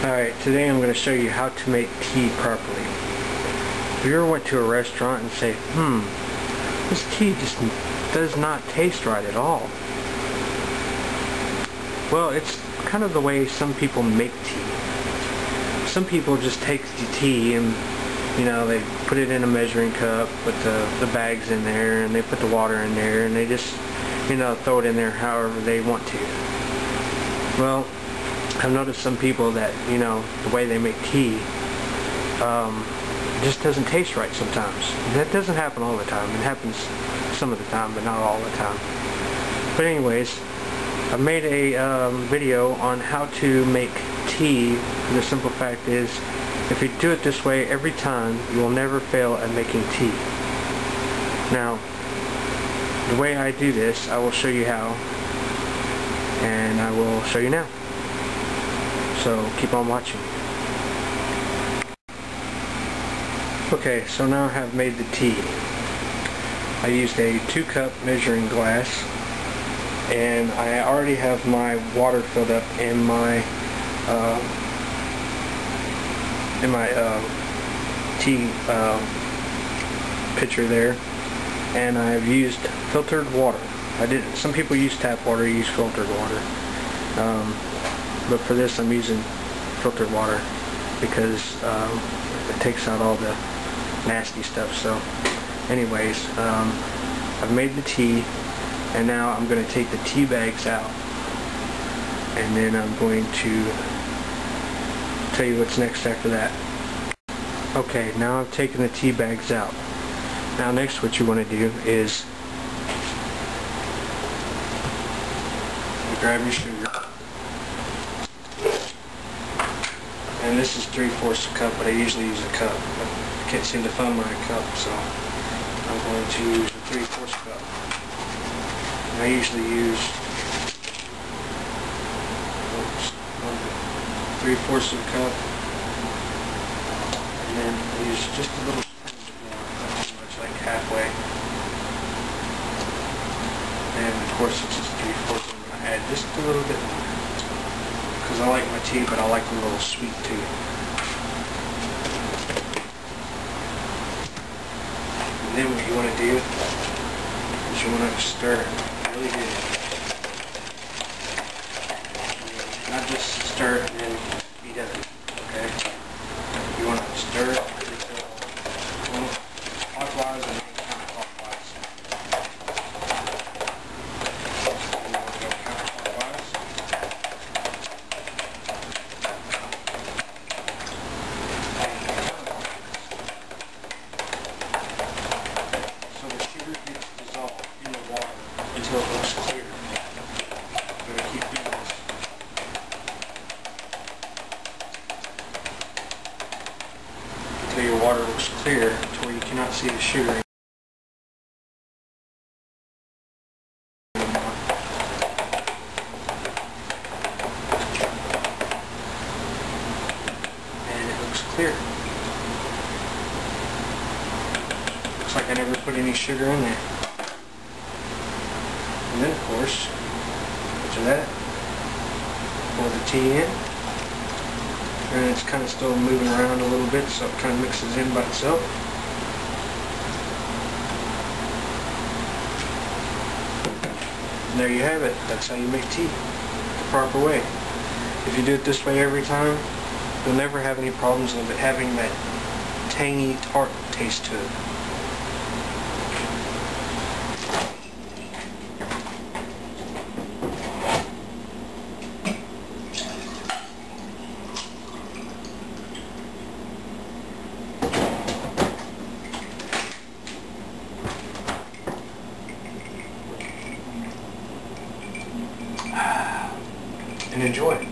Alright, today I'm going to show you how to make tea properly. If you ever went to a restaurant and say, this tea just does not taste right at all. Well, it's kind of the way some people make tea. Some people just take the tea and, they put it in a measuring cup, put the bags in there, and they put the water in there, and they just, throw it in there however they want to. Well, I've noticed some people that, the way they make tea, it just doesn't taste right sometimes. That doesn't happen all the time. It happens some of the time, but not all the time. But anyways, I made a video on how to make tea. The simple fact is, if you do it this way every time, you will never fail at making tea. Now, the way I do this, I will show you how, and I will show you now. So keep on watching. Okay, so now I have made the tea. I used a 2-cup measuring glass, and I already have my water filled up in my tea pitcher there, and I've used filtered water. Some people use tap water, use filtered water. But for this I'm using filtered water because it takes out all the nasty stuff. So anyways, I've made the tea, and now I'm going to take the tea bags out, and then I'm going to tell you what's next after that. Okay, now I've taken the tea bags out. Now next what you want to do is grab your sugar. And this is 3/4 cup, but I usually use a cup. But I can't seem to find my cup, so I'm going to use a 3/4 cup. And I usually use 3/4 cup, and then I use just a little bit more, pretty much like halfway. And of course, it's just 3/4. I'm going to add just a little bit more, because I like my tea, but I like a little sweet too. And then what you want to do is you want to stir it really good. Not just stir it and then be done, okay? You want to stir it clockwise and counterclockwise. And you want to go counterclockwise. So the sugar gets dissolved in the water until it looks clear. We're going to keep doing this. Until your water looks clear to where you cannot see the sugar anymore. And it looks clear. Looks like I never put any sugar in there. And then of course, after that, pour the tea in. And it's kind of still moving around a little bit, so it kind of mixes in by itself. And there you have it. That's how you make tea the proper way. If you do it this way every time, you'll never have any problems of it having that tangy, tart taste to it. And enjoy.